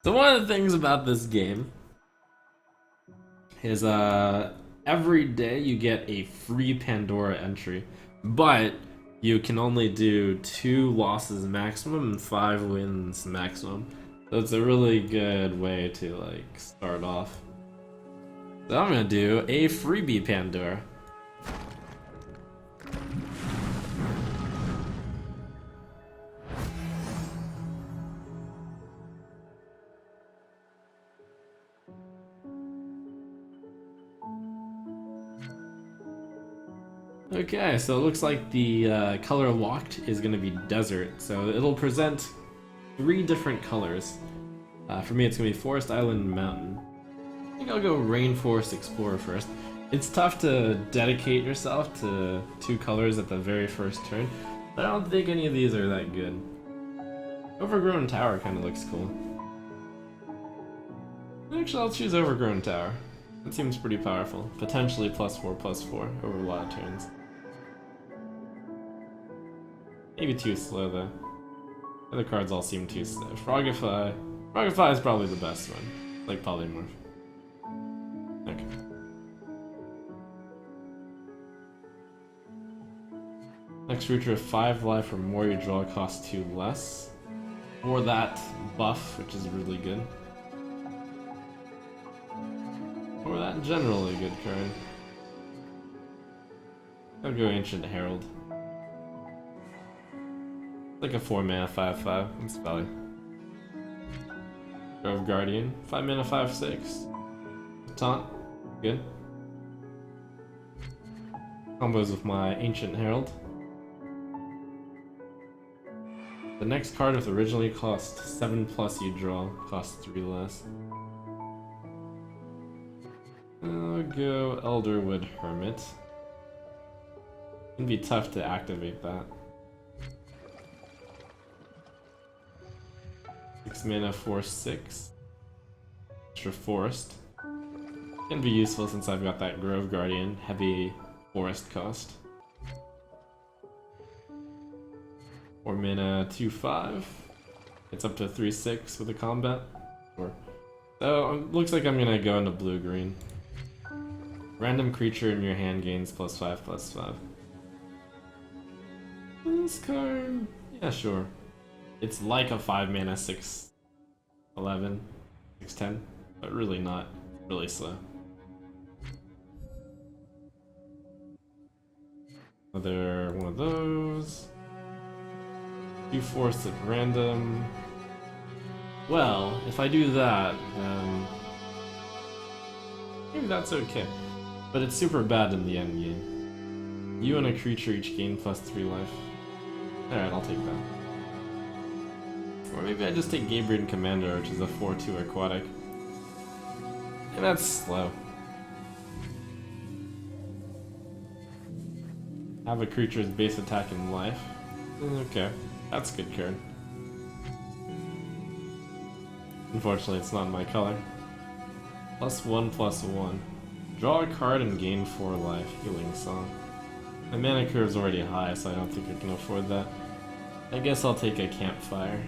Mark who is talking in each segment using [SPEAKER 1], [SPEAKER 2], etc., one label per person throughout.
[SPEAKER 1] So one of the things about this game is every day you get a free Pandora entry, but you can only do 2 losses maximum and 5 wins maximum. So it's a really good way to like start off. So I'm gonna do a freebie Pandora. Okay, so it looks like the color locked is going to be desert, so it'll present 3 different colors. For me, it's going to be forest, island, and mountain. I think I'll go rainforest explorer first. It's tough to dedicate yourself to 2 colors at the very first turn, but I don't think any of these are that good. Overgrown tower kind of looks cool. Actually, I'll choose overgrown tower. That seems pretty powerful. Potentially +4/+4 over a lot of turns. Maybe too slow though. The other cards all seem too slow. Frogify. Frogify is probably the best one. Like Polymorph. Okay. Next creature with 5 life or more, you draw cost 2 less. Or that buff, which is really good. Or that generally good card. I'll go Ancient Herald. Like a 4-mana 5/5. That's valid. Grove Guardian. 5-mana 5/6. Taunt. Good. Combos with my Ancient Herald. The next card with originally cost 7+ you draw, costs 3 less. I'll go Elderwood Hermit. It'd be tough to activate that. 6-mana 4/6. Extra forest. Can be useful since I've got that Grove Guardian, heavy forest cost. 4-mana 2/5. It's up to 3/6 with a combat. So looks like I'm gonna go into blue-green. Random creature in your hand gains +5/+5. This card, yeah, sure. It's like a 5-mana 6/11, 6/10, but really not. Really slow. Another one of those. 2 force at random. Well, if I do that, then maybe that's okay. But it's super bad in the end game. You and a creature each gain +3 life. Alright, I'll take that. Or maybe I just take Gabriel Commander, which is a 4/2 aquatic. And that's slow. Have a creature's base attack and life. Okay, that's a good card. Unfortunately, it's not my color. +1/+1. Draw a card and gain 4 life. Healing Song. My mana curve's already high, so I don't think I can afford that. I guess I'll take a Campfire.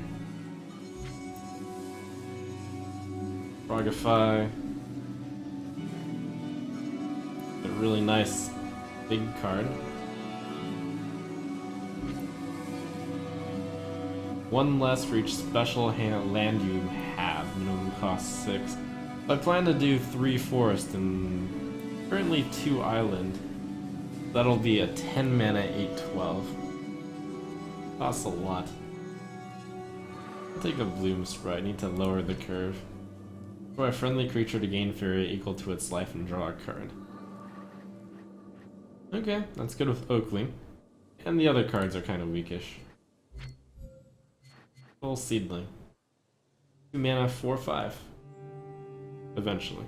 [SPEAKER 1] Frogify. A really nice big card. 1 less for each special land you have. Minimum cost 6. I plan to do 3 forest and currently 2 island. That'll be a 10-mana 8/12. Costs a lot. I'll take a Bloom Sprite. I need to lower the curve. For a friendly creature to gain Faeria equal to its life and draw a card. Okay, that's good with Oakley. And the other cards are kind of weakish. Full Seedling. 2 mana 4/5. Eventually.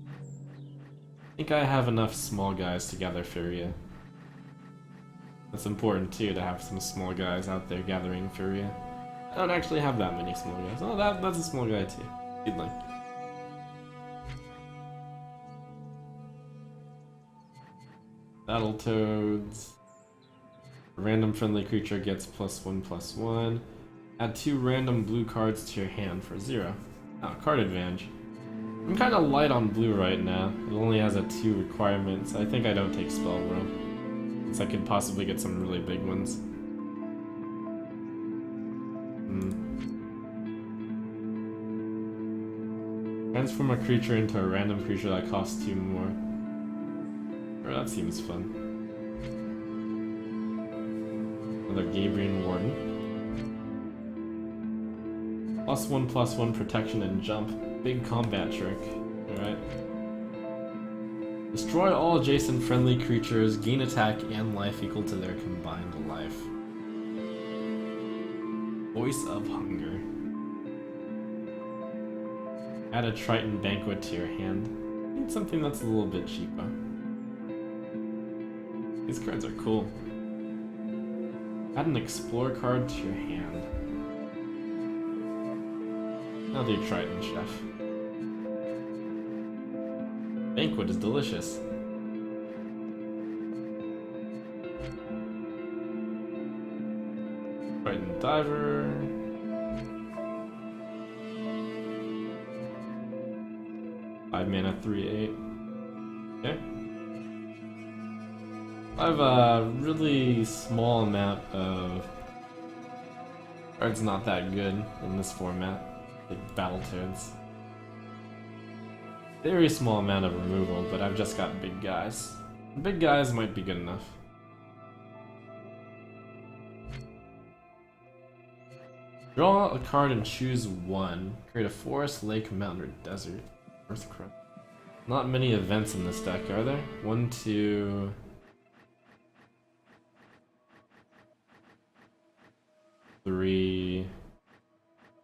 [SPEAKER 1] I think I have enough small guys to gather Faeria. That's important too, to have some small guys out there gathering Faeria. I don't actually have that many small guys. Oh, that's a small guy too. Seedling. Battletoads. A random friendly creature gets +1/+1. Add 2 random blue cards to your hand for 0. Oh, card advantage. I'm kind of light on blue right now. It only has a 2 requirement, so I think I don't take Spell Roll. Since I could possibly get some really big ones. Transform a creature into a random creature that costs 2 more. Oh, that seems fun. Another Gabriel Warden. +1/+1 protection and jump. Big combat trick. Alright. Destroy all adjacent friendly creatures, gain attack and life equal to their combined life. Voice of Hunger. Add a Triton Banquet to your hand. Need something that's a little bit cheaper. These cards are cool. Add an Explore card to your hand. I'll do Triton Chef. Banquet is delicious. Triton Diver. Five mana, 3/8. Okay. I have a really small amount of cards not that good in this format. Like Battletoads. Very small amount of removal, but I've just got big guys. Big guys might be good enough. Draw a card and choose one. Create a forest, lake, mountain, or desert. Earthcrust. Not many events in this deck, are there? 1, 2... 3,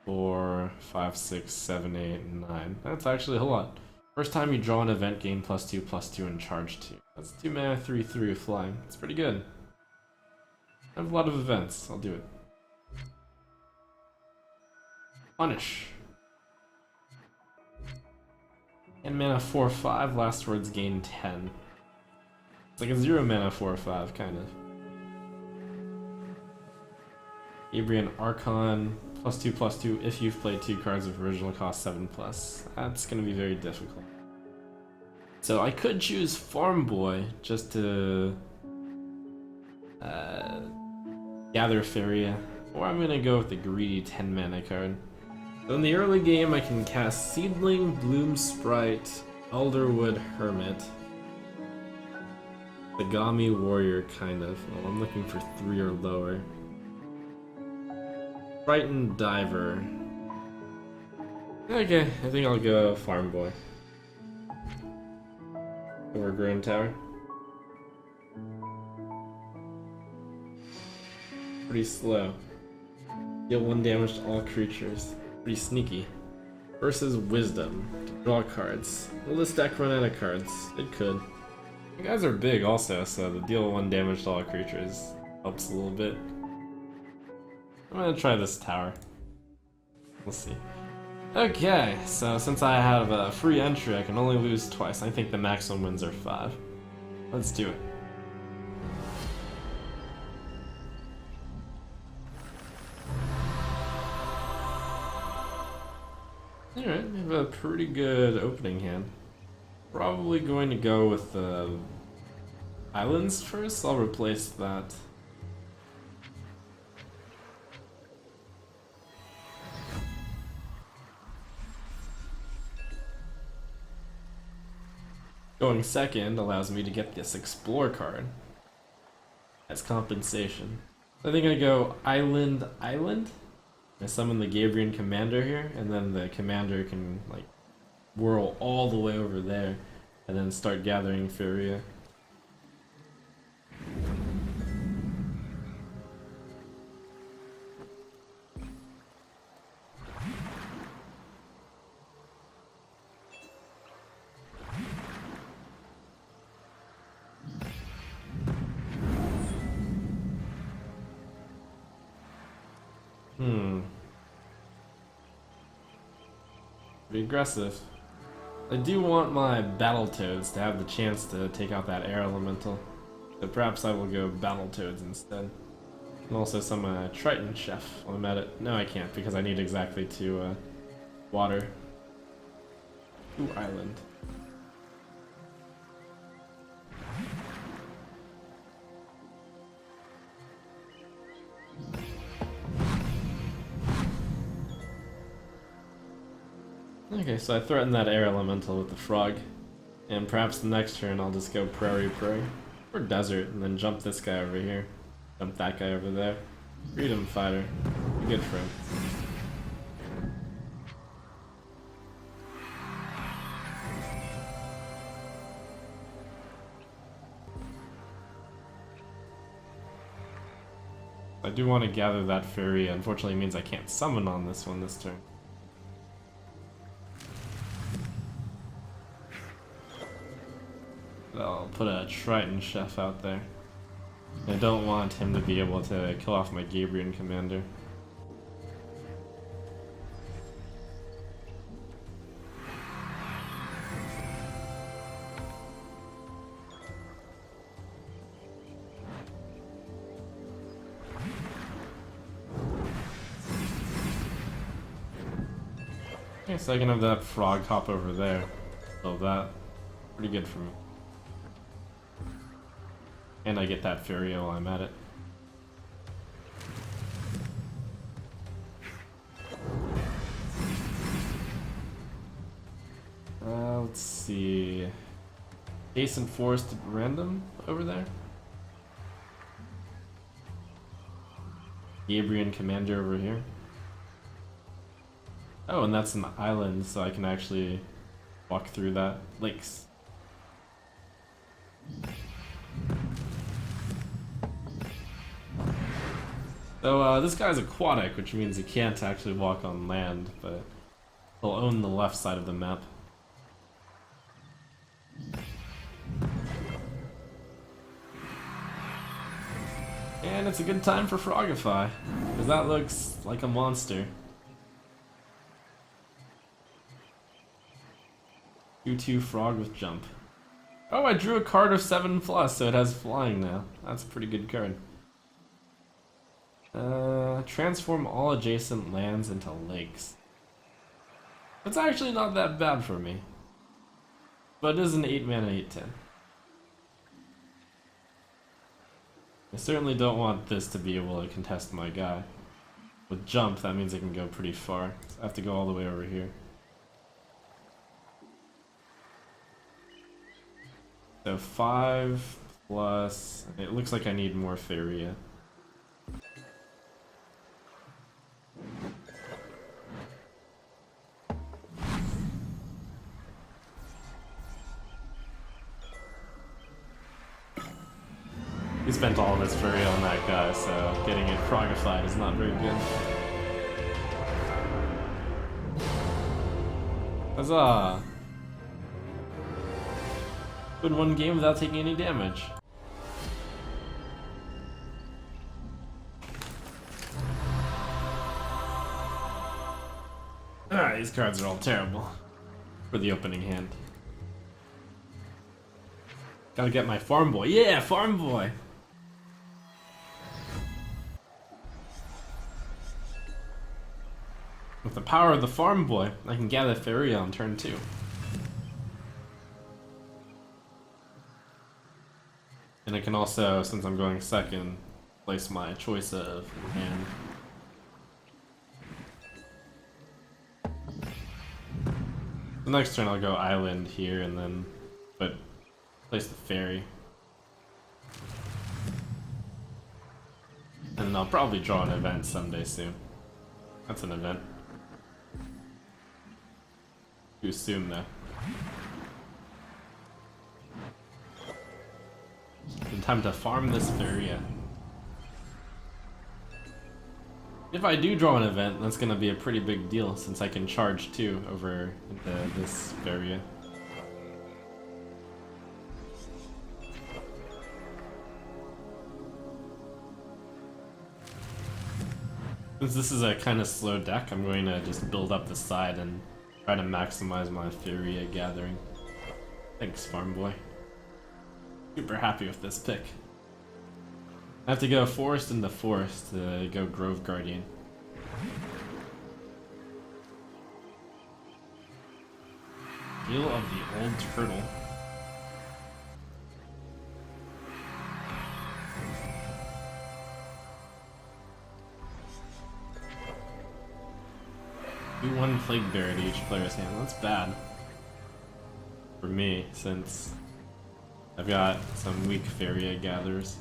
[SPEAKER 1] 4, 5, 6, 7, 8, 9. That's actually a whole lot. First time you draw an event, gain +2/+2 and charge 2. That's 2 mana, 3/3 with flying. It's pretty good. I have a lot of events. I'll do it. Punish. And mana 4/5, last words gain 10. It's like a 0 mana 4/5, kind of. Gabriel Archon, +2/+2 if you've played 2 cards of original cost 7+. That's gonna be very difficult. So I could choose Farm Boy just to gather Faeria, or I'm gonna go with the greedy 10 mana card. So in the early game I can cast Seedling, Bloom Sprite, Elderwood Hermit, Sagami Warrior kind of. Well, I'm looking for 3 or lower. Triton Diver. Okay, I think I'll go Farm Boy. Overgrown Tower. Pretty slow. Deal 1 damage to all creatures. Pretty sneaky. Versus Wisdom. To draw cards. Will this deck run out of cards? It could. You guys are big also, so the deal 1 damage to all creatures helps a little bit. I'm gonna try this tower. We'll see. Okay, so since I have a free entry, I can only lose twice. I think the maximum wins are 5. Let's do it. Alright, we have a pretty good opening hand. Probably going to go with the islands first. I'll replace that. Going second allows me to get this Explore card as compensation. I think I go Island. I summon the Gabriel Commander here, and then the Commander can like whirl all the way over there, and then start gathering Faeria. Pretty aggressive. I do want my Battletoads to have the chance to take out that Air Elemental, so perhaps I will go Battletoads instead. And also some Triton Chef while I'm at it. No, I can't because I need exactly 2 water. 2 island. Okay, so I threatened that air elemental with the frog. And perhaps the next turn I'll just go prairie, or desert, and then jump this guy over here. Jump that guy over there. Freedom fighter. Be good for him. I do want to gather that Faeria. Unfortunately, it means I can't summon on this one this turn. I'll put a Triton Chef out there. I don't want him to be able to kill off my Gabriel commander. Okay, so I can have that frog hop over there. Love that. Pretty good for me. And I get that Faeria while I'm at it. Let's see. Adjacent forest random over there. Gabriel commander over here. Oh, and that's an island, so I can actually walk through that. Lakes. So this guy's aquatic, which means he can't actually walk on land, but he'll own the left side of the map. And it's a good time for Frogify, because that looks like a monster. 2/2 frog with jump. Oh, I drew a card of 7+, so it has flying now. That's a pretty good card. Transform all adjacent lands into lakes. That's actually not that bad for me. But it is an 8-mana 8/10. I certainly don't want this to be able to contest my guy. With jump, that means I can go pretty far. So I have to go all the way over here. So 5+... It looks like I need more Faeria. He spent all of his Faeria on that guy, so getting it frogified is not very good. Huzzah! Win one game without taking any damage. Alright, these cards are all terrible for the opening hand. Gotta get my farm boy. Yeah, farm boy! With the power of the farm boy, I can gather Faeria on turn 2. And I can also, since I'm going second, place my choice of hand. The next turn I'll go island here and then place the fairy. And I'll probably draw an event someday soon. That's an event. Too soon though. Time to farm this Faeria. If I do draw an event, that's gonna be a pretty big deal since I can charge 2 over this Faeria. Since this is a kind of slow deck, I'm going to just build up the side and try to maximize my Faeria gathering. Thanks, farm boy. Super happy with this pick. I have to go forest into forest to go Grove Guardian. Feel of the Old Turtle. Do one Plague Bear to each player's hand. That's bad. For me, since I've got some weak Faeria gatherers.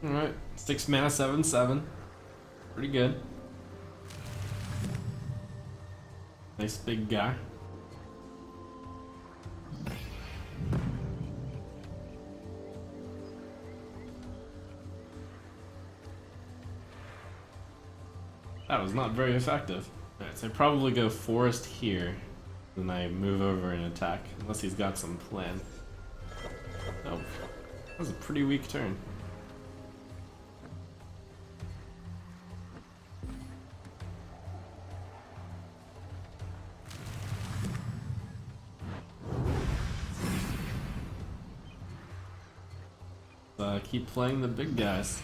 [SPEAKER 1] Alright, 6 mana, 7/7. Pretty good. Nice big guy. That was not very effective. Alright, so I probably go forest here. Then I move over and attack, unless he's got some plan. Nope. That was a pretty weak turn. Keep playing the big guys.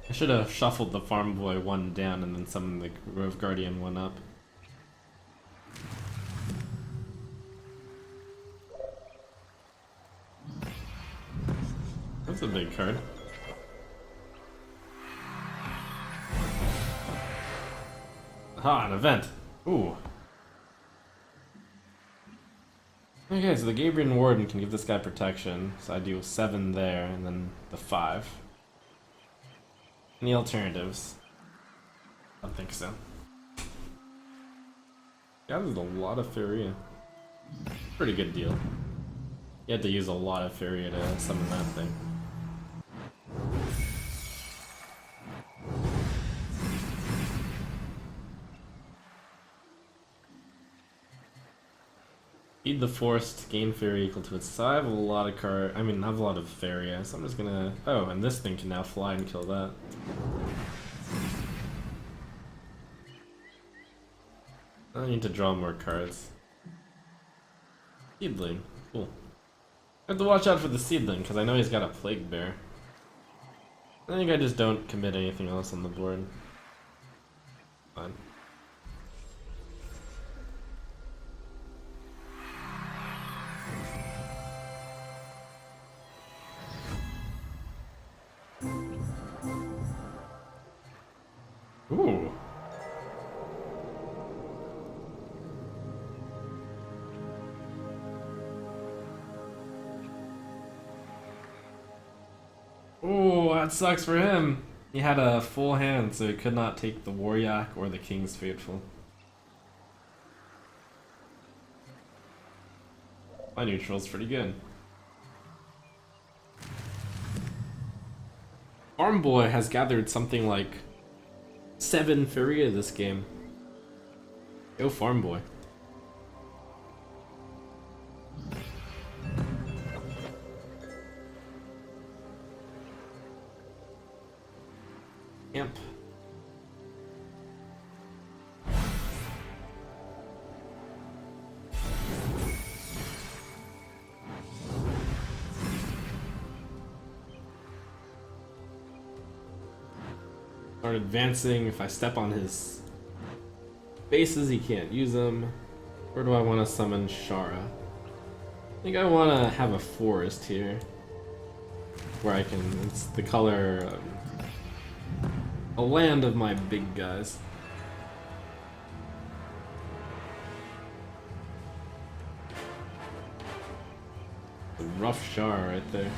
[SPEAKER 1] I should have shuffled the Farm Boy one down and then summoned the Grove Guardian one up. That's a big card. Aha, an event. Ooh. Okay, so the Gabriel Warden can give this guy protection, so I do 7 there, and then the 5. Any alternatives? I don't think so. Yeah, there's a lot of Faeria. Pretty good deal. You had to use a lot of Faeria to summon that thing. Feed the forest, gain Faeria equal to its. So I have a lot of I have a lot of Faeria, so I'm just gonna. Oh, and this thing can now fly and kill that. I need to draw more cards. Seedling, cool. I have to watch out for the Seedling because I know he's got a Plague Bear. I think I just don't commit anything else on the board. Fine. Ooh. Ooh, that sucks for him. He had a full hand, so he could not take the Waryak or the King's Faithful. My neutral's pretty good. Farm Boy has gathered something like 7 Faeria this game. Go Farm Boy. Imp. Start advancing. If I step on his bases, he can't use them. Where do I want to summon Shara? I think I want to have a forest here. Where I can, it's the color, a land of my big guys. A rough Shara right there.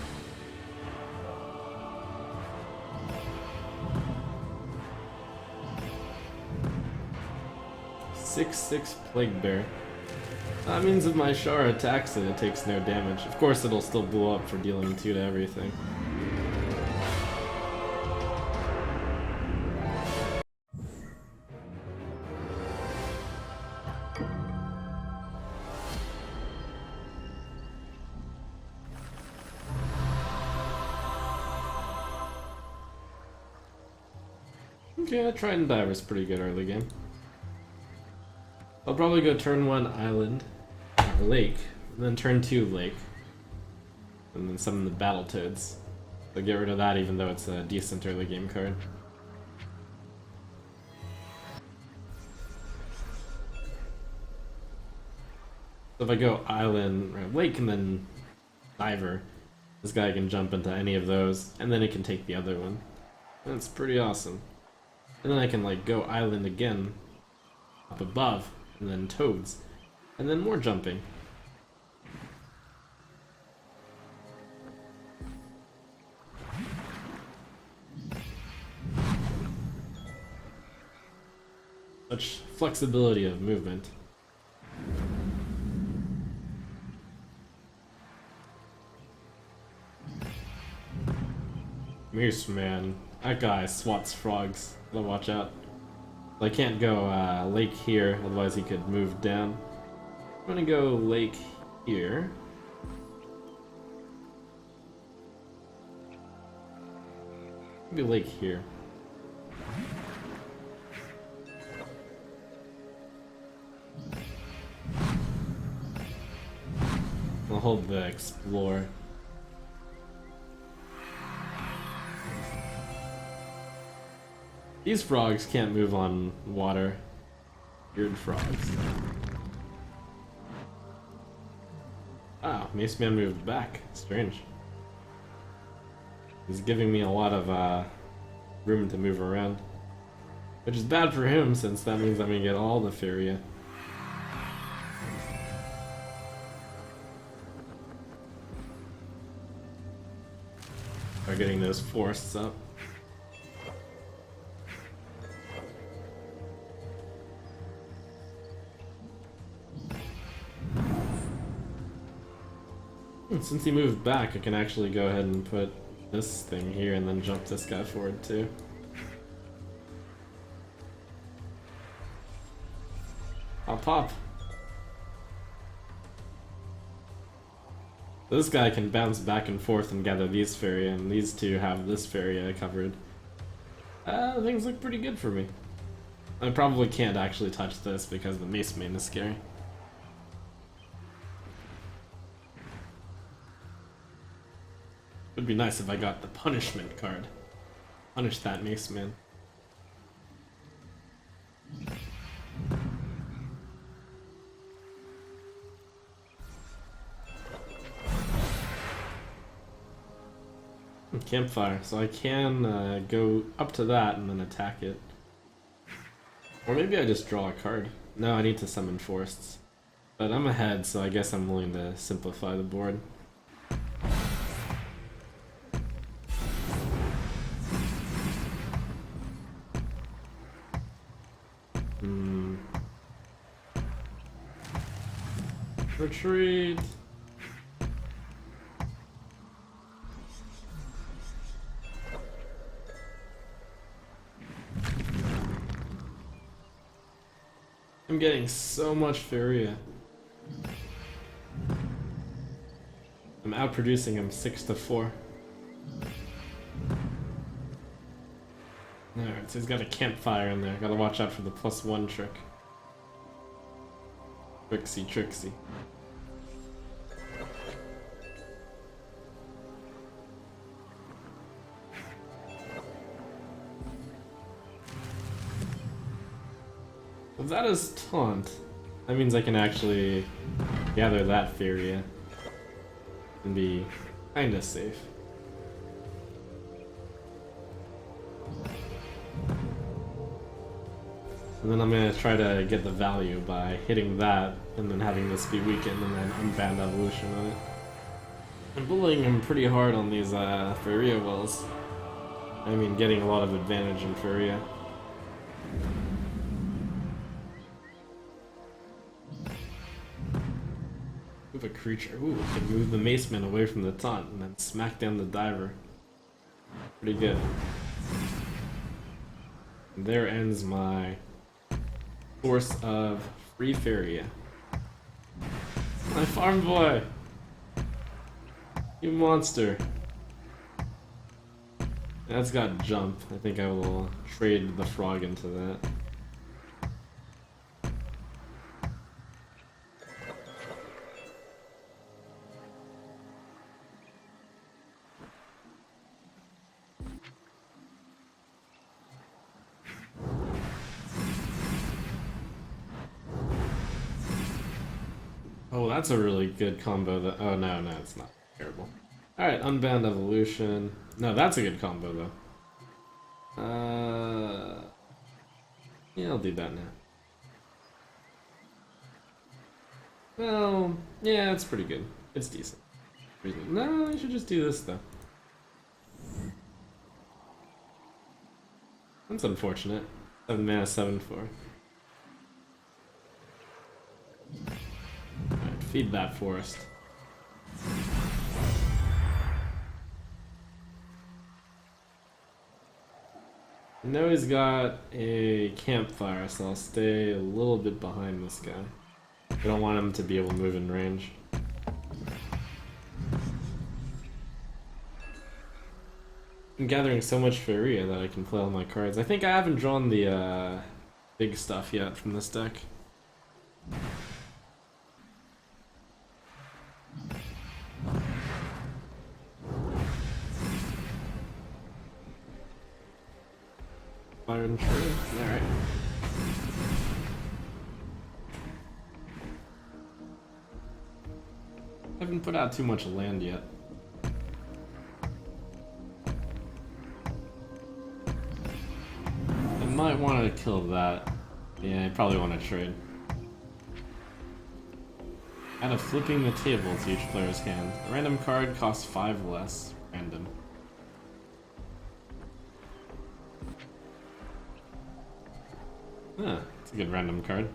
[SPEAKER 1] 6/6 Plague Bear. That means if my Shara attacks it, it takes no damage. Of course, it'll still blow up for dealing 2 to everything. Okay, Trident Diver's pretty good early game. I'll probably go turn 1 island, lake, and then turn 2 lake. And then summon the Battletoads. So get rid of that even though it's a decent early game card. So if I go island, or lake, and then diver, this guy can jump into any of those, and then it can take the other one. That's pretty awesome. And then I can like go island again, up above, and then toads, and then more jumping. Such flexibility of movement. Moose man, that guy swats frogs. Gotta watch out. I can't go lake here, otherwise he could move down. I'm gonna go lake here. Maybe lake here. I'll hold the explore. These frogs can't move on water. Weird frogs. Ah, Mace Man moved back. Strange. He's giving me a lot of room to move around. Which is bad for him, since that means I'm gonna get all the Faeria. By getting those forests up. Since he moved back, I can actually go ahead and put this thing here and then jump this guy forward too. Pop pop. This guy can bounce back and forth and gather these Faeria, and these two have this Faeria covered. Things look pretty good for me. I probably can't actually touch this because the Mace Man is scary. Would be nice if I got the punishment card. Punish that Mace Man. Campfire, so I can go up to that and then attack it. Or maybe I just draw a card. No, I need to summon forests. But I'm ahead, so I guess I'm willing to simplify the board. Retreat. I'm getting so much Faeria. I'm outproducing him 6-4. Alright, so he's got a campfire in there. Gotta watch out for the +1 trick. Trixie, Trixie. If that is taunt, that means I can actually gather that Faeria and be kinda safe. And then I'm gonna try to get the value by hitting that and then having this be weakened and then unbanned evolution on it. I'm bullying him pretty hard on these Faeria wells. I mean, getting a lot of advantage in Faeria. Move a creature. Ooh, I can move the Maceman away from the taunt and then smack down the diver. Pretty good. And there ends my source of free Faeria. My farm boy! You monster. That's got jump. I think I will trade the frog into that. Oh, that's a really good combo. Oh, no, it's not terrible. Alright, Unbound Evolution. No, that's a good combo, though. Yeah, I'll do that now. Well, yeah, it's pretty good. It's decent. No, I should just do this, though. That's unfortunate. 7 mana, 7/4. Alright, feed that forest. I know he's got a campfire, so I'll stay a little bit behind this guy. I don't want him to be able to move in range. I'm gathering so much Faeria that I can play all my cards. I think I haven't drawn the big stuff yet from this deck. Fire and tree. Alright. I haven't put out too much land yet. I might want to kill that. Yeah, I probably want to trade. Add a flipping the table to each player's hand. A random card costs 5 less. Random. Ah, it's a good random card.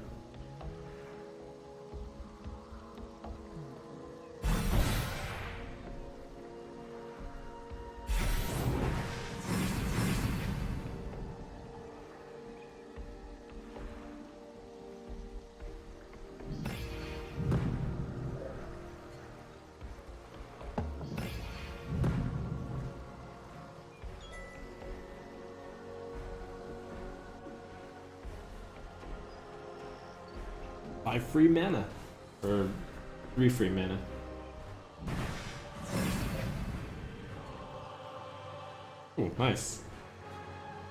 [SPEAKER 1] Buy free mana. Or 3 free mana. Ooh, nice.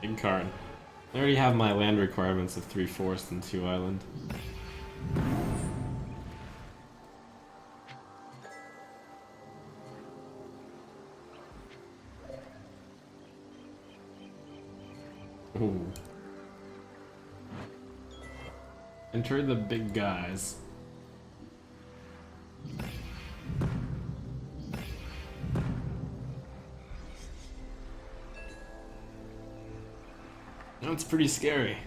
[SPEAKER 1] Big card. I already have my land requirements of 3 forest and 2 island. Ooh. Enter the big guys. That's pretty scary.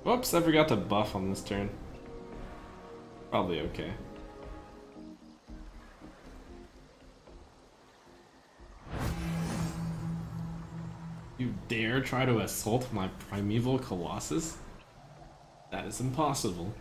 [SPEAKER 1] Whoops, I forgot to buff on this turn. Probably okay. You dare try to assault my primeval colossus? That is impossible.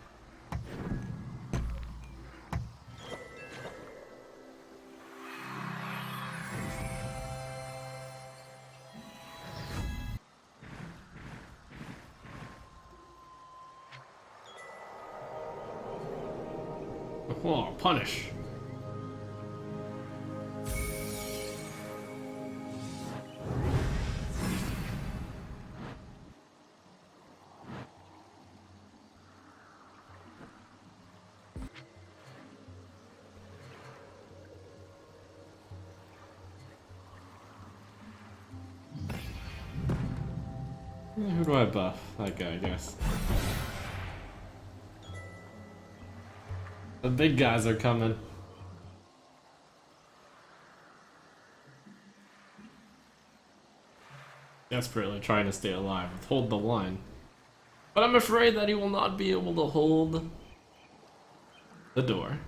[SPEAKER 1] Oh, punish. Who do I buff? That guy, I guess. The big guys are coming. Desperately trying to stay alive, hold the line. But I'm afraid that he will not be able to hold the door.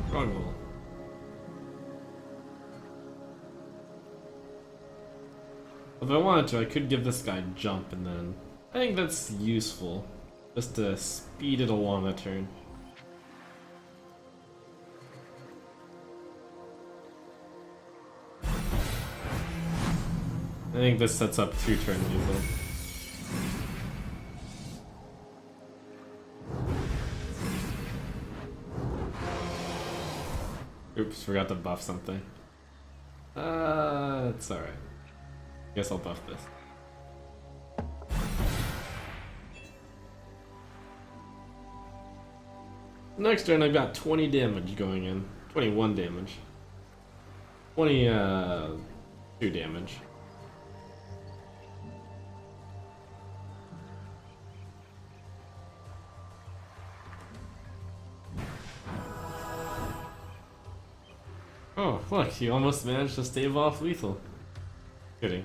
[SPEAKER 1] Struggle. If I wanted to, I could give this guy jump and then... I think that's useful. just to speed it along a turn. I think this sets up 2 turn lethal. Oops, forgot to buff something. It's alright. Guess I'll buff this. Next turn I've got 20 damage going in. 21 damage. 22 damage. Oh, look, you almost managed to stave off lethal. Kidding.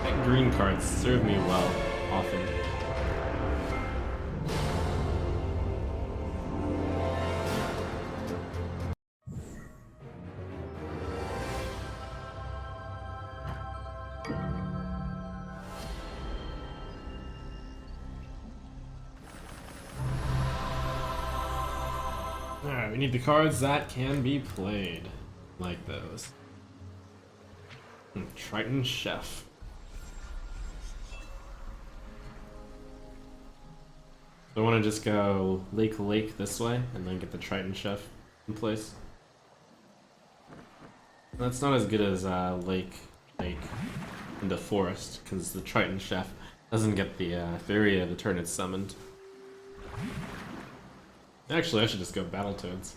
[SPEAKER 1] That green cards serve me well, often. Alright, we need the cards that can be played. Like those. Triton Chef. So I want to just go Lake this way, and then get the Triton Chef in place. That's not as good as Lake into Forest, because the Triton Chef doesn't get the Faeria the turn it's summoned. Actually, I should just go Battletoads.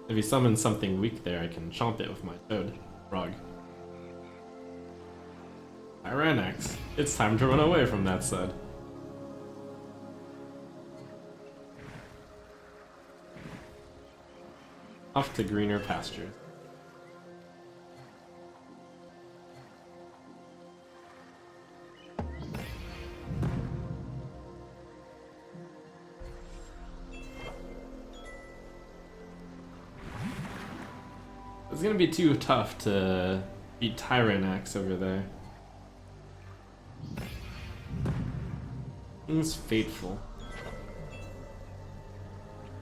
[SPEAKER 1] If he summons something weak there, I can chomp it with my Toad Frog. Tyranax. It's time to run away from that side. Off to greener pastures. It's gonna be too tough to beat Tyranax over there. King's Fateful. I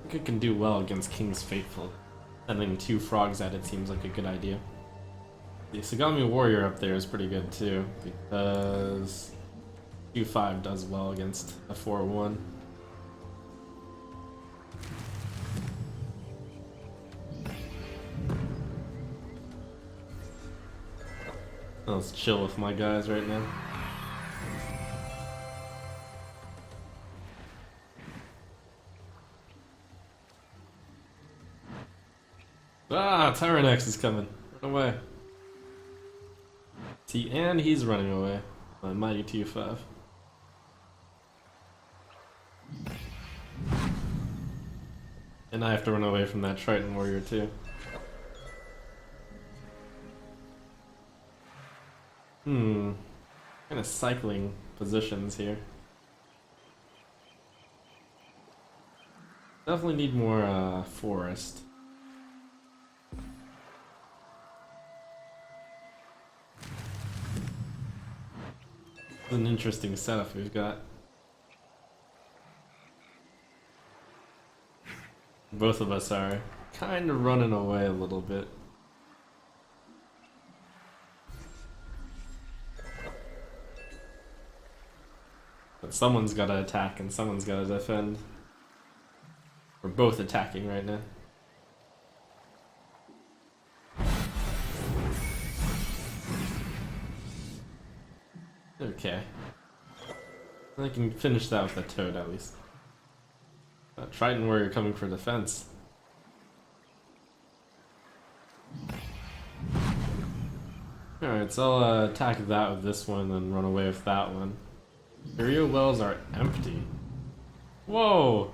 [SPEAKER 1] think it can do well against King's Fateful. Sending 2 frogs at it seems like a good idea. The Sagami Warrior up there is pretty good too, because 2-5 does well against a 4-1. Let's chill with my guys right now. Ah, Tyranax is coming. Run away. See, and he's running away. My mighty 2-5. And I have to run away from that Triton Warrior too. Kind of cycling positions here. Definitely need more forest. An interesting setup we've got. Both of us are kind of running away a little bit. But someone's gotta attack and someone's gotta defend. We're both attacking right now. Okay. I can finish that with a Toad at least. Triton Warrior coming for defense. Alright, so I'll attack that with this one and then run away with that one. Area wells are empty. Whoa!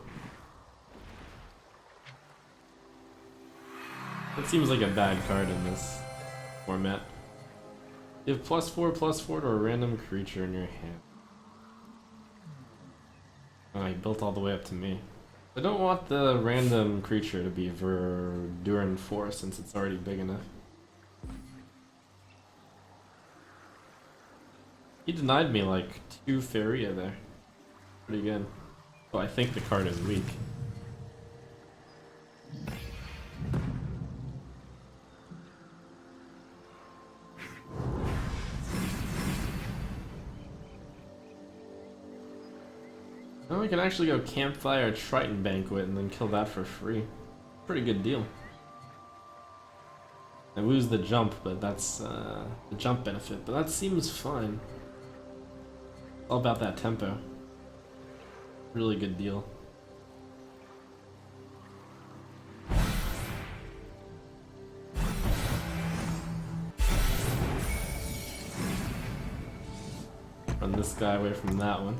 [SPEAKER 1] That seems like a bad card in this format. Give +4/+4 to a random creature in your hand. Oh, he built all the way up to me. I don't want the random creature to be Verduran Forest since it's already big enough. He denied me like 2 Faeria there. Pretty good. Well, I think the card is weak. Oh, we can actually go Campfire Triton Banquet and then kill that for free. Pretty good deal. I lose the jump, but that's the jump benefit, but that seems fine. All about that tempo. Really good deal. Run this guy away from that one.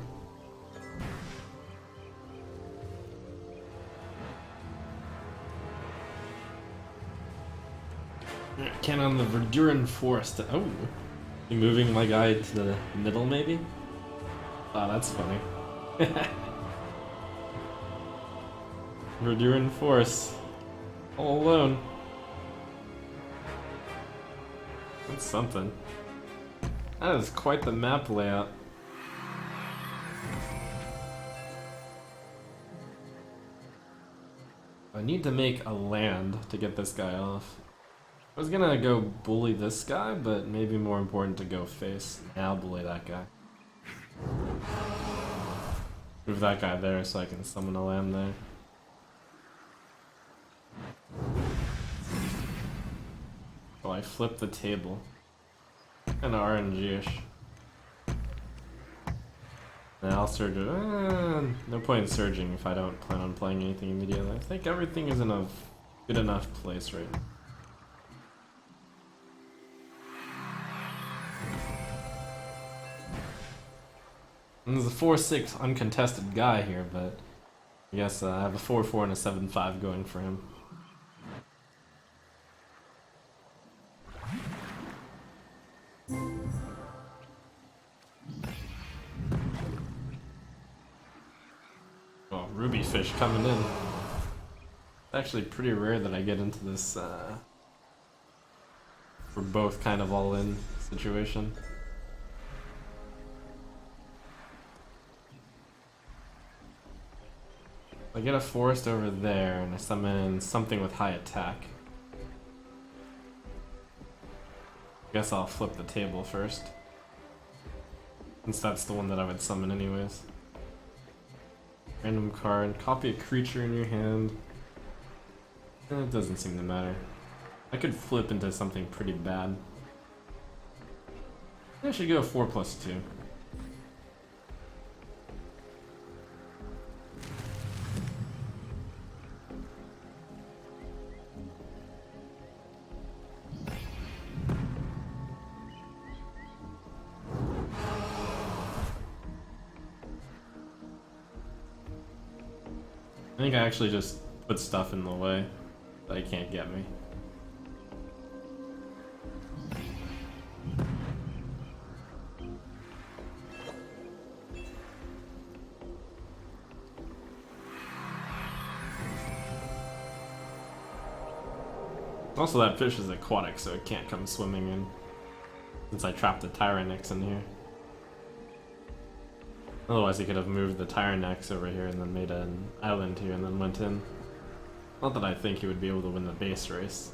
[SPEAKER 1] Can on the Verduran Forest. Oh, you moving my guy to the middle, maybe? Oh, that's funny. Verduran Forest, all alone. That's something. That is quite the map layout. I need to make a land to get this guy off. I was gonna go bully this guy, but maybe more important to go face. Now bully that guy. Move that guy there so I can summon a land there. Oh, I flipped the table. Kinda RNG-ish. And I'll surge it. No point in surging if I don't plan on playing anything immediately. I think everything is in a good enough place right now. And there's a 4/6 uncontested guy here, but I guess I have a 4/4 and a 7/5 going for him. Oh, ruby fish coming in. It's actually pretty rare that I get into this we're both kind of all in situation. I get a forest over there and I summon something with high attack. Guess I'll flip the table first, since that's the one that I would summon anyways. Random card, copy a creature in your hand. It doesn't seem to matter. I could flip into something pretty bad. I should go 4/2. I think I actually just put stuff in the way that he can't get me. Also, that fish is aquatic, so it can't come swimming in, since I trapped the Tyrannex in here. Otherwise, he could have moved the Tyrannex over here and then made an island here and then went in. Not that I think he would be able to win the base race.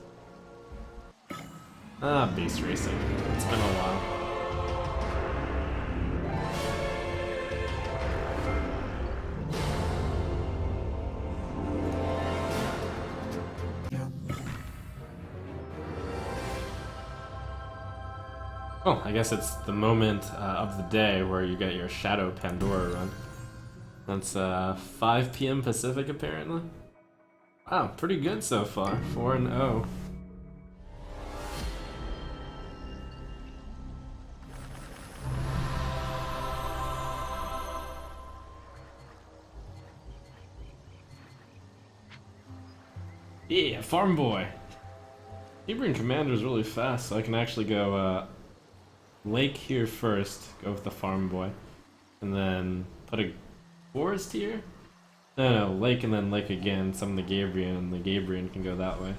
[SPEAKER 1] Base racing. It's been a while. Well, I guess it's the moment of the day where you get your Shadow Pandora run. That's 5 p.m. Pacific, apparently. Wow, pretty good so far. 4-0. Yeah, farm boy. Hebrew Commander is really fast, so I can actually go lake here first, go with the farm boy, and then put a forest here? No, lake and then lake again, summon the Gabriel, and the Gabriel can go that way.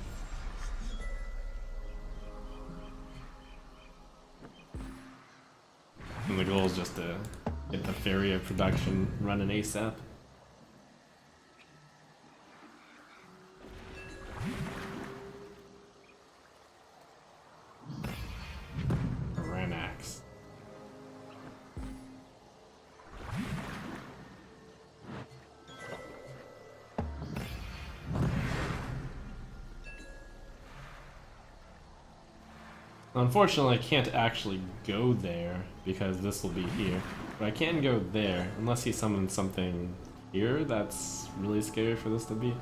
[SPEAKER 1] And the goal is just to get the Faeria production running ASAP. Ranax. Unfortunately, I can't actually go there because this will be here. But I can go there, unless he summons something here that's really scary for this to be.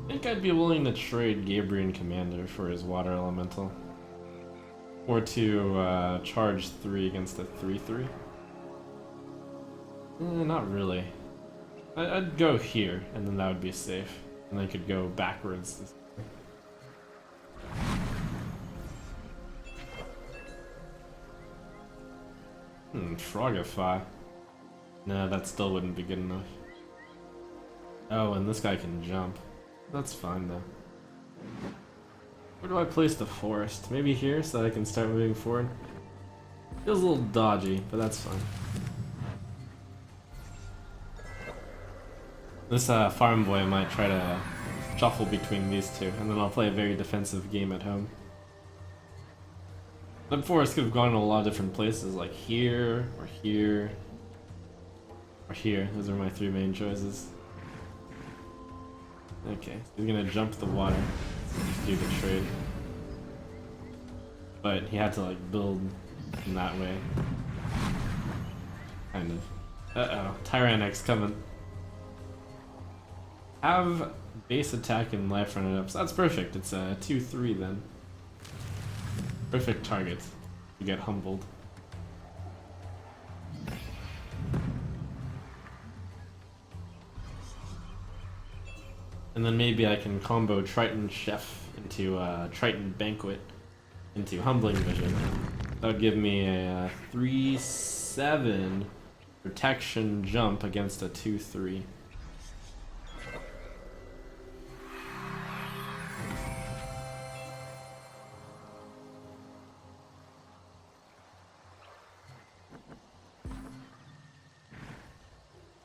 [SPEAKER 1] I think I'd be willing to trade Gabriel Commander for his Water Elemental. Or to charge 3 against a 3/3. Not really. I'd go here, and then that would be safe. And I could go backwards. Frogify. No, that still wouldn't be good enough. Oh, and this guy can jump. That's fine though. Where do I place the forest? Maybe here so that I can start moving forward? Feels a little dodgy, but that's fine. This farm boy might try to shuffle between these two, and then I'll play a very defensive game at home. That forest could have gone in a lot of different places, like here, or here, or here. Those are my 3 main choices. Okay, so he's gonna jump the water to do the trade. But he had to like build in that way. Kind of. Uh-oh, Tyrannix coming. Have base attack and life run it up, so that's perfect. It's a 2/3 then. Perfect target to get humbled. And then maybe I can combo Triton Chef into Triton Banquet into Humbling Vision. That would give me a 3/7 protection jump against a 2/3.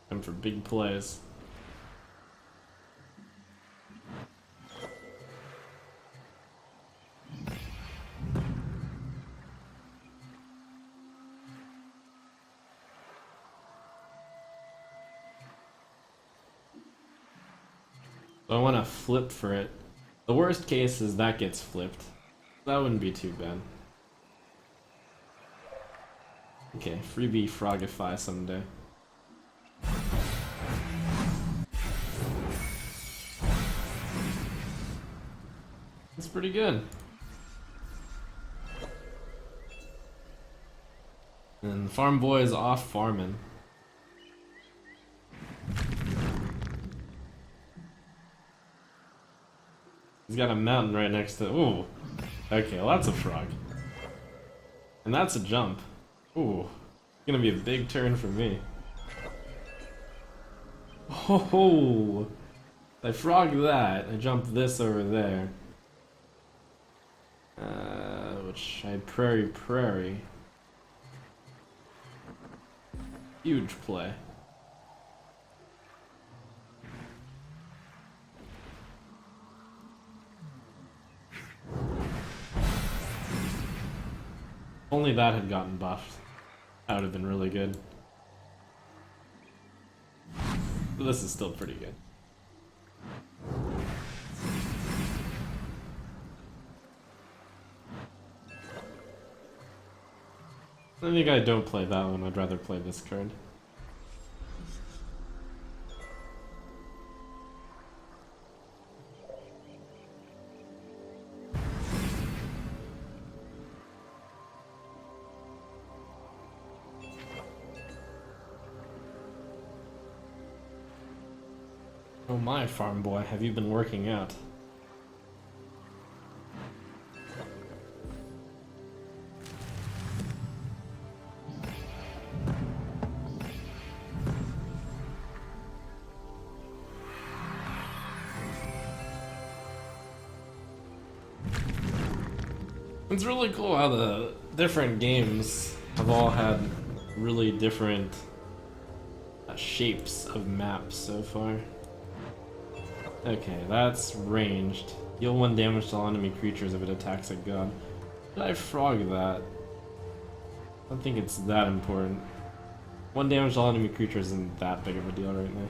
[SPEAKER 1] Time for big plays. So I want to flip for it. The worst case is that gets flipped. That wouldn't be too bad. Okay, freebie Frogify someday. That's pretty good. And Farm Boy is off farming. He's got a mountain right next to. Ooh. Okay, well that's a frog. And that's a jump. Ooh. It's gonna be a big turn for me. Oh! I frog that. I jump this over there. Which I prairie. Huge play. Only that had gotten buffed. That would have been really good. But this is still pretty good. I think I don't play that one, I'd rather play this card. Oh my, farm boy, have you been working out? It's really cool how the different games have all had really different shapes of maps so far. Okay, that's ranged. Deal 1 damage to all enemy creatures if it attacks a god. Did I frog that? I don't think it's that important. 1 damage to all enemy creatures isn't that big of a deal right now.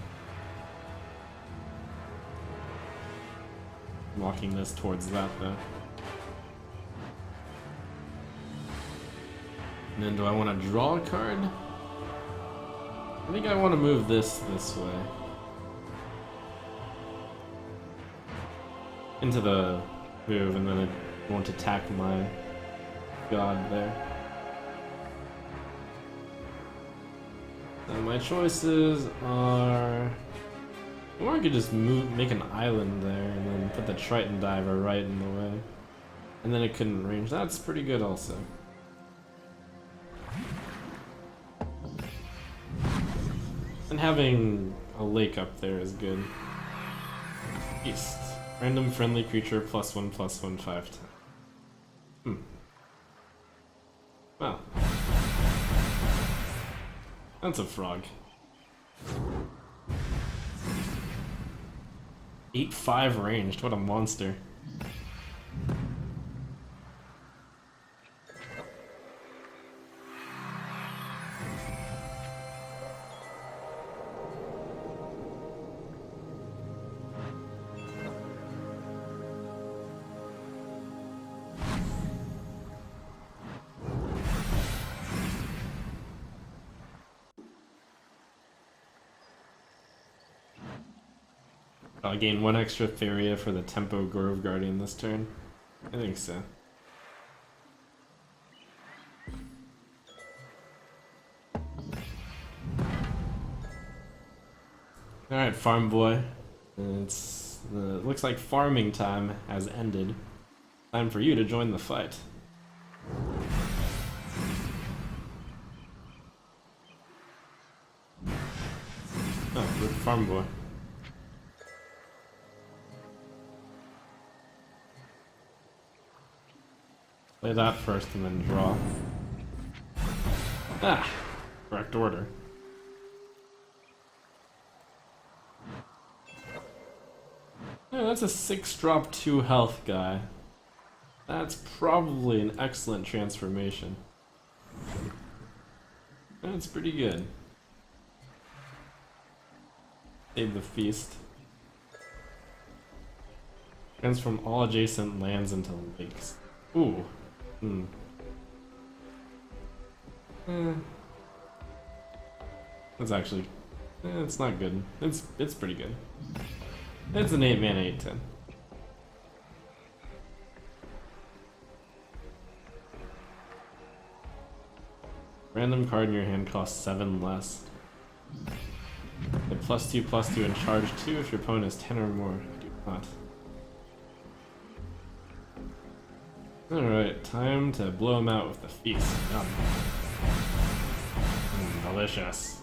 [SPEAKER 1] I'm walking this towards that though. And then do I want to draw a card? I think I want to move this way. Into the move, and then it won't attack my god there. So my choices are... Or I could just make an island there, and then put the Triton Diver right in the way. And then it couldn't range. That's pretty good also. And having a lake up there is good. East. Random friendly creature +1/+1 5/10. Wow. That's a frog. 8/5 ranged, what a monster. I'll gain 1 extra Faeria for the Tempo Grove Guardian this turn. I think so. Alright, farm boy. It looks like farming time has ended. Time for you to join the fight. Oh, good farm boy. Play that first and then draw. Ah! Correct order. Yeah, that's a 6-drop 2 health guy. That's probably an excellent transformation. That's pretty good. Save the feast. Transform all adjacent lands into lakes. Ooh. That's actually... it's not good. It's pretty good. It's an 8-mana 8/10. Random card in your hand costs 7 less. Get +2/+2 and charge 2 if your opponent is 10 or more. Do not. Alright, time to blow him out with the feast. Yum. Delicious.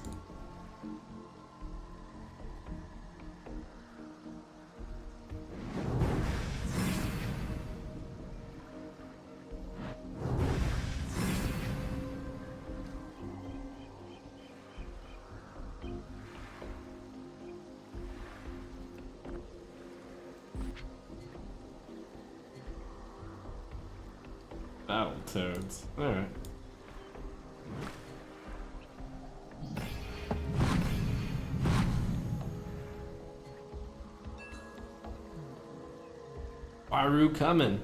[SPEAKER 1] Battletoads. Alright. Waru coming.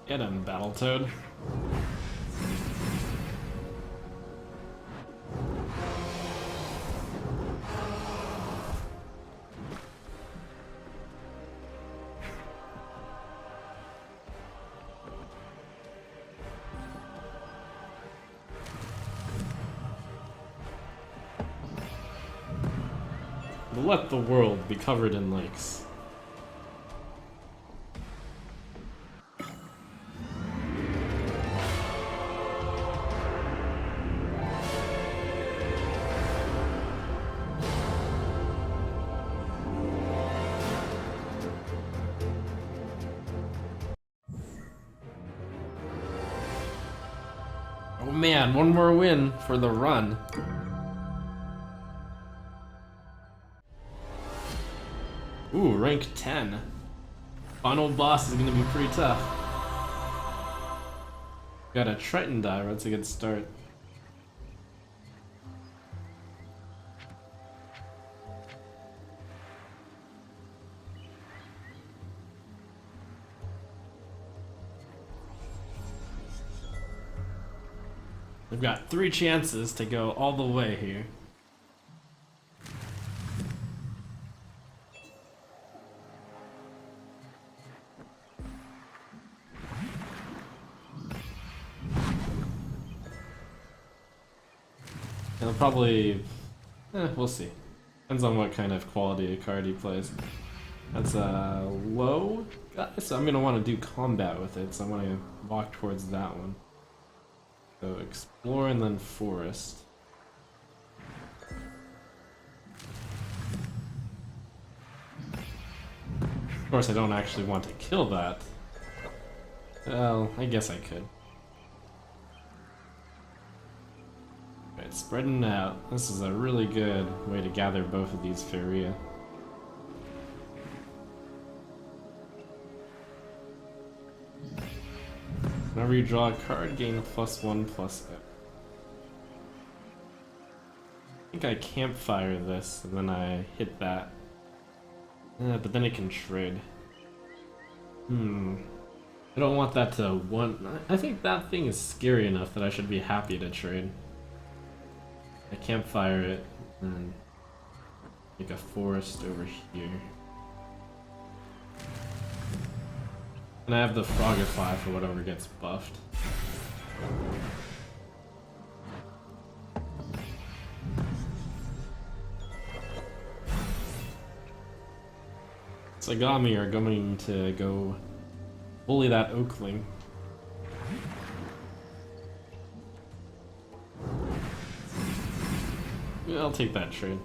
[SPEAKER 1] Get him, Battletoad. let the world be covered in lakes. Oh man, one more win for the run. Ooh, rank 10. Final boss is gonna be pretty tough. Got a Triton dive, that's a good start. We've got 3 chances to go all the way here. He'll probably... we'll see. Depends on what kind of quality of card he plays. That's a low guy, so I'm gonna want to do combat with it, so I'm gonna walk towards that one. So explore and then forest. Of course I don't actually want to kill that. Well, I guess I could. Alright, spreading out. This is a really good way to gather both of these Faeria. Whenever you draw a card, gain +1/+F. I think I campfire this, and then I hit that. But then it can trade. I don't want that to one... I think that thing is scary enough that I should be happy to trade. I campfire it, and make a forest over here. And I have the Frogify for whatever gets buffed. Sagami are going to go bully that Oakling. Yeah, I'll take that trade.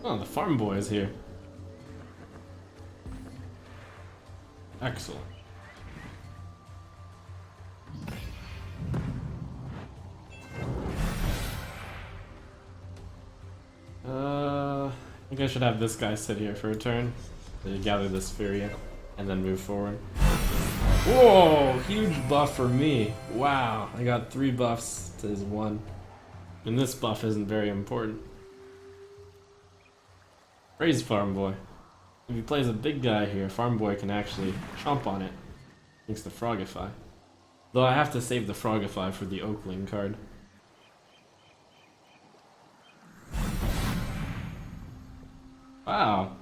[SPEAKER 1] Oh, the farm boy is here. Excellent. I think I should have this guy sit here for a turn to gather this Faeria and then move forward. Whoa! Huge buff for me. Wow, I got 3 buffs to his 1. And this buff isn't very important. Praise Farm Boy. If he plays a big guy here, Farm Boy can actually chomp on it. Thanks to Frogify. Though I have to save the Frogify for the Oakling card. Wow.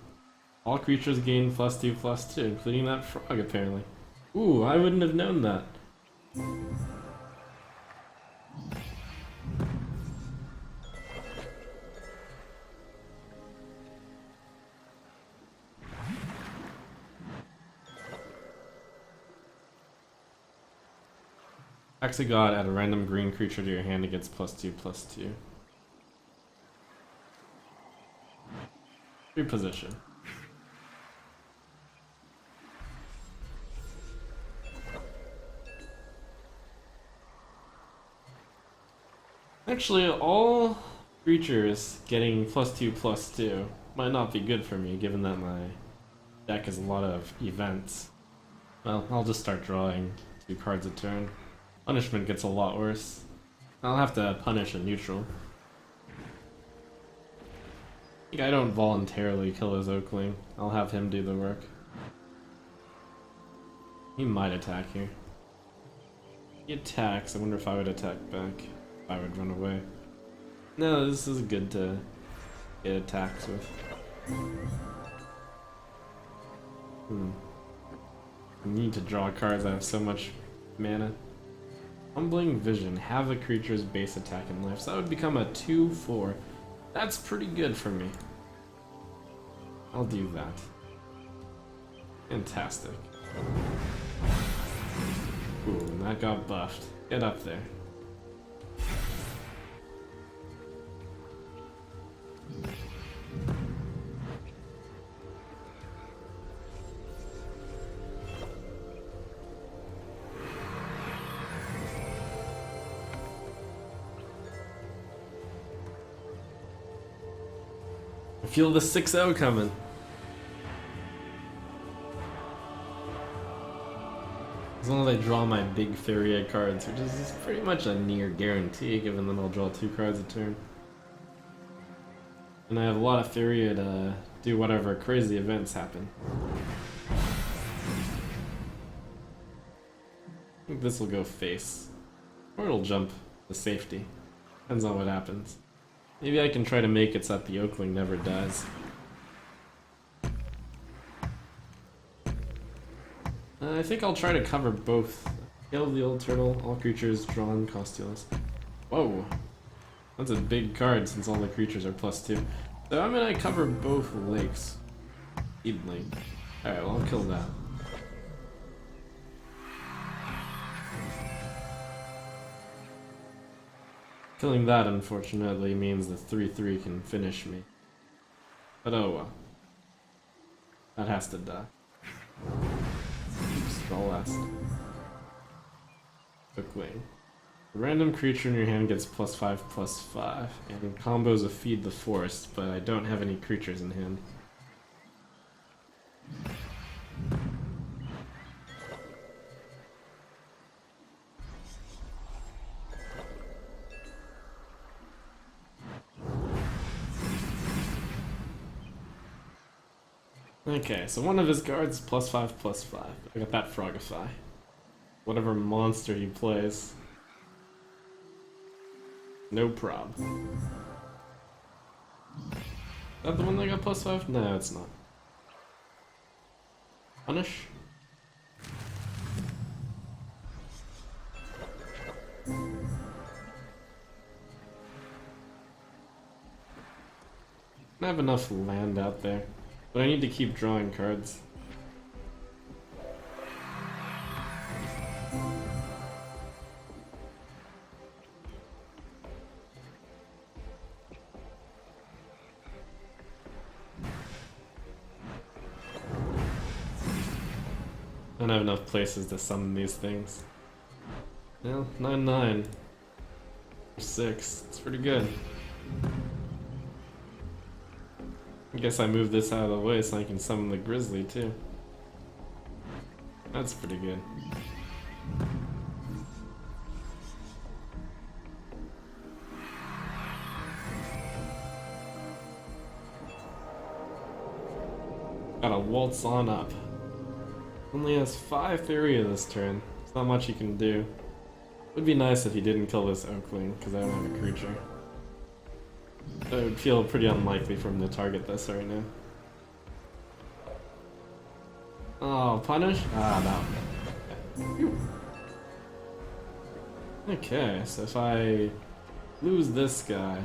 [SPEAKER 1] All creatures gain +2/+2, including that frog apparently. Ooh, I wouldn't have known that. Axe of God, add a random green creature to your hand, it gets +2/+2. Reposition. Actually, all creatures getting +2/+2 might not be good for me, given that my deck has a lot of events. Well, I'll just start drawing 2 cards a turn. Punishment gets a lot worse. I'll have to punish a neutral. I think I don't voluntarily kill his Oakling. I'll have him do the work. He might attack here. He attacks. I wonder if I would attack back. If I would run away. No, this is good to get attacks with. I need to draw cards. I have so much mana. Humbling Vision. Have a creature's base attack and life. So that would become a 2/4. That's pretty good for me. I'll do that. Fantastic. Ooh, that got buffed. Get up there. I feel the 6-0 coming. As long as I draw my big Faeria cards, which is pretty much a near guarantee, given that I'll draw 2 cards a turn. And I have a lot of Faeria to do whatever crazy events happen. I think this will go face. Or it'll jump to safety. Depends on what happens. Maybe I can try to make it so that the Oakling never dies. I think I'll try to cover both. Kill the old turtle, all creatures drawn, cost 2 less. Whoa! That's a big card since all the creatures are +2. So I'm gonna cover both lakes. Evenly. Alright, well I'll kill that. Killing that, unfortunately, means the 3/3 can finish me. But oh well. That has to die. Spell last. Oakling. A random creature in your hand gets +5/+5, and combos a Feed the Forest, but I don't have any creatures in hand. Okay, so one of his cards +5/+5. I got that Frogify. Whatever monster he plays. No prob. Is that the one that got +5? No, it's not. Punish? I have enough land out there. But I need to keep drawing cards. I don't have enough places to summon these things. Well, 9/9. 6. It's pretty good. I guess I moved this out of the way so I can summon the Grizzly too. That's pretty good. Gotta waltz on up. Only has 5 Faeria this turn. There's not much he can do. Would be nice if he didn't kill this Oakling, because I don't have a creature. It would feel pretty unlikely for him to target this right now. Oh, punish? Ah, no. Okay, so if I lose this guy...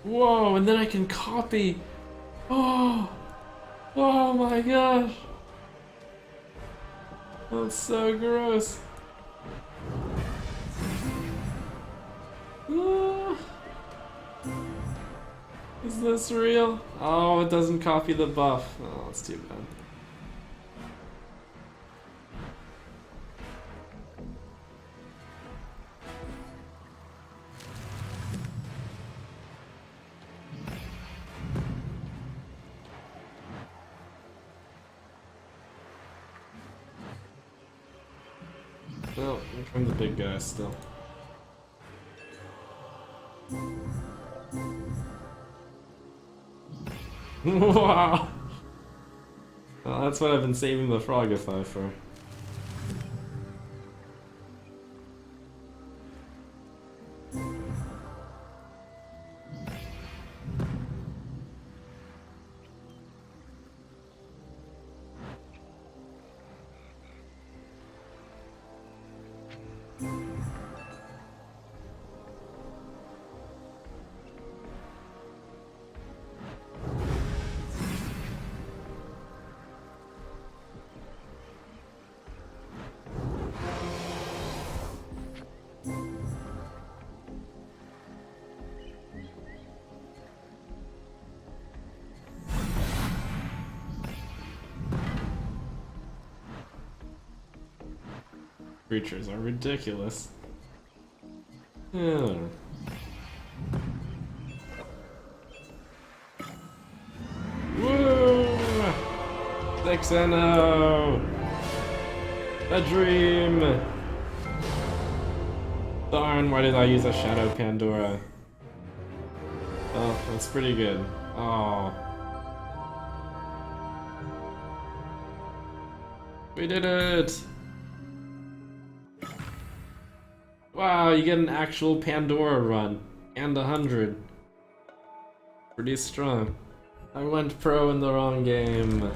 [SPEAKER 1] Whoa, and then I can copy! Oh! Oh my gosh! That's so gross. Ah. Is this real? Oh, it doesn't copy the buff. Oh, that's too bad. Well, I'm the big guy still. Wow! Well, that's what I've been saving the Frogify for. creatures are ridiculous. Yeah. Woo! 6-0! A dream! Darn, why did I use a Shadow Pandora? Oh, that's pretty good. Oh. We did it! Wow, you get an actual Pandora run. And 100. Pretty strong. I went pro in the wrong game.